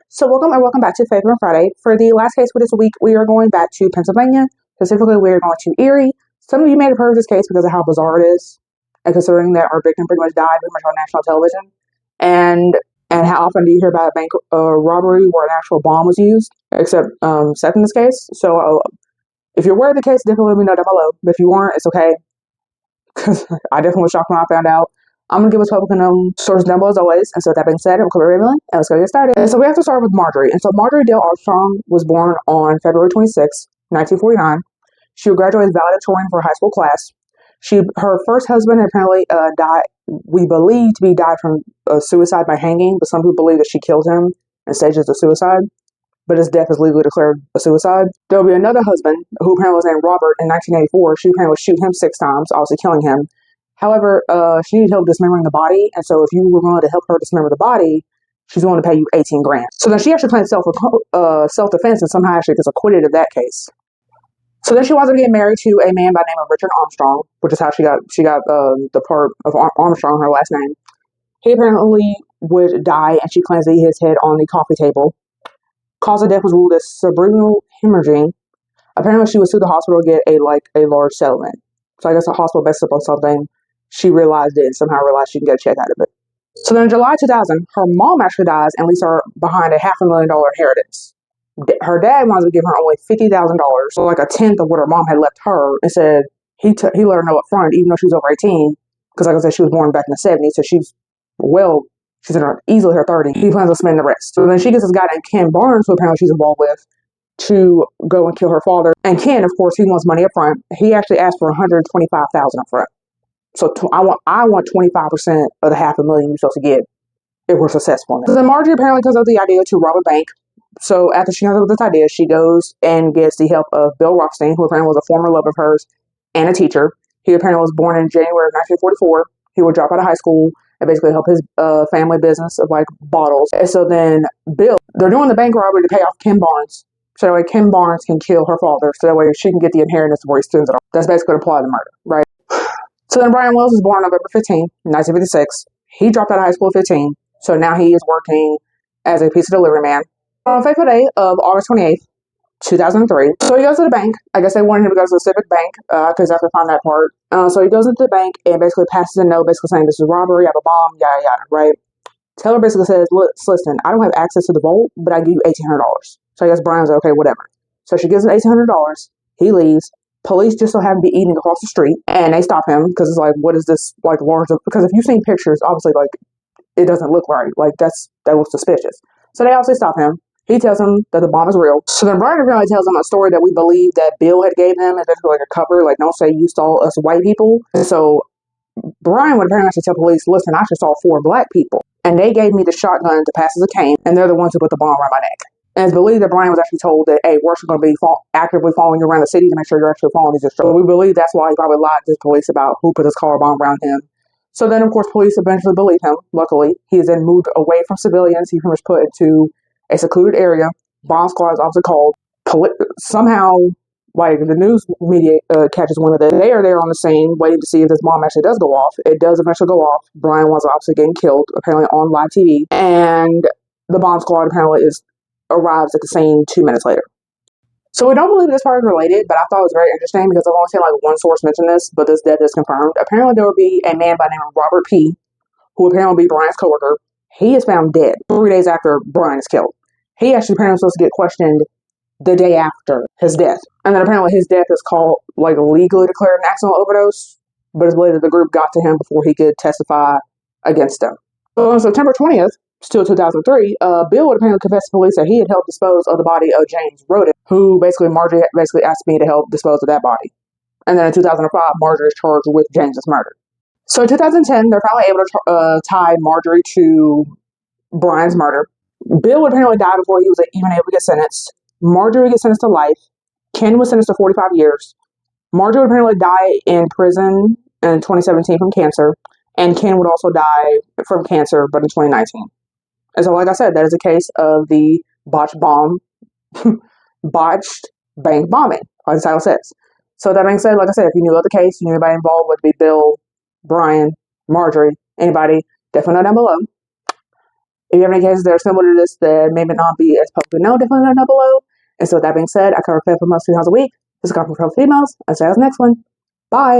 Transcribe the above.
So welcome back to Favorite Friday. For the last case for this week, we are going back to Pennsylvania. Specifically, we are going to Erie. Some of you may have heard of this case because of how bizarre it is, and considering that our victim pretty much died pretty much on national television. And how often do you hear about a bank robbery where an actual bomb was used, except in this case? So if you're aware of the case, definitely let me know down below. But if you weren't, it's okay, because I definitely was shocked when I found out. I'm going to give us public sources down below as always. And so with that being said, I'm Claire Emily, and let's go get started. And so we have to start with Marjorie. And so Majorie Diehl-Armstrong was born on February 26, 1949. She graduated valedictorian for a high school class. Her first husband apparently died, we believe to be died from suicide by hanging, but some people believe that she killed him in stages of suicide. But his death is legally declared a suicide. There will be another husband who apparently was named Robert in 1984. She apparently would shoot him 6 times, obviously killing him. However, she needed help dismembering the body, and so if you were willing to help her dismember the body, she's willing to pay you 18 grand. So then she actually claimed self-defense and somehow actually gets acquitted of that case. So then she winds up getting married to a man by the name of Richard Armstrong, which is how she got the part of Armstrong, her last name. He apparently would die, and she claims that he hit his head on the coffee table. Cause of death was ruled as cerebral hemorrhaging. Apparently, she was to the hospital to get a large settlement. So I guess the hospital based up on something. She realized it and somehow realized she can get a check out of it. So then in July 2000, her mom actually dies and leaves her behind a $500,000 inheritance. Her dad wanted to give her only $50,000, so like a tenth of what her mom had left her, and said he let her know up front, even though she was over 18, because like I said, she was born back in the 70s, so she's easily her 30s. He plans on spending the rest. So then she gets this guy named Ken Barnes, who apparently she's involved with, to go and kill her father. And Ken, of course, he wants money up front. He actually asked for $125,000 up front. So I want 25% of the $500,000 you're supposed to get if we're successful. So then Marjorie apparently comes up with the idea to rob a bank. So after she comes up with this idea, she goes and gets the help of Bill Rothstein, who apparently was a former lover of hers and a teacher. He apparently was born in January of 1944. He would drop out of high school and basically help his family business of bottles. And so then they're doing the bank robbery to pay off Ken Barnes. So that way Ken Barnes can kill her father. So that way she can get the inheritance before he spends it all. That's basically the plot of the murder, right? So then Brian Wells was born November 15, 1956. He dropped out of high school at 15. So now he is working as a pizza delivery man. On fateful day of August 28th, 2003. So he goes to the bank. I guess they wanted him to go to the Civic Bank, because I could find that part. So he goes into the bank and basically passes a note basically saying this is robbery, I have a bomb, yada yada, right? Teller basically says, listen, I don't have access to the vault, but I give you $1,800. So I guess Brian's like, okay, whatever. So she gives him $1,800. He leaves. Police just so happen to be eating across the street, and they stop him because it's like, what is this large? Because if you've seen pictures, obviously it doesn't look right. That looks suspicious. So they obviously stop him. He tells them that the bomb is real. So then Brian apparently tells them a story that we believe that Bill had gave him, and basically like a cover, don't say you saw us white people. And so Brian would apparently actually tell police, listen, I actually saw 4 black people, and they gave me the shotgun to pass as a cane, and they're the ones who put the bomb around my neck. And it's believed that Brian was actually told that, hey, we're actually going to be actively following you around the city to make sure you're actually following these instructions. So we believe that's why he probably lied to the police about who put his car bomb around him. So then, of course, police eventually believe him. Luckily, he is then moved away from civilians. He was put into a secluded area. Bomb squad is obviously called. Somehow, the news media catches one of them. They are there on the scene waiting to see if this bomb actually does go off. It does eventually go off. Brian was obviously getting killed, apparently on live TV. And the bomb squad apparently arrives at the scene 2 minutes later. So we don't believe this part is related, but I thought it was very interesting because I've only seen one source mention this, but this death is confirmed. Apparently there will be a man by the name of Robert P., who apparently will be Brian's coworker. He is found dead 3 days after Brian is killed. He actually apparently was supposed to get questioned the day after his death. And then apparently his death is called, legally declared an accidental overdose, but it's believed that the group got to him before he could testify against them. So on September 20th, still 2003, Bill would apparently confess to police that he had helped dispose of the body of James Roden, who Marjorie asked me to help dispose of that body. And then in 2005, Marjorie is charged with James's murder. So in 2010, they're finally able to tie Marjorie to Brian's murder. Bill would apparently die before he was even able to get sentenced. Marjorie gets sentenced to life. Ken was sentenced to 45 years. Marjorie would apparently die in prison in 2017 from cancer. And Ken would also die from cancer, but in 2019. And so, like I said, that is a case of the botched bank bombing, like the title says. So that being said, like I said, if you knew of the case, you knew anybody involved, whether it be Bill, Brian, Marjorie, anybody, definitely know down below. If you have any cases that are similar to this that may not be as publicly known, definitely let me know below. And so with that being said, I cover 5 months, 2 times a week. This is a couple for females. I'll see you guys next one. Bye.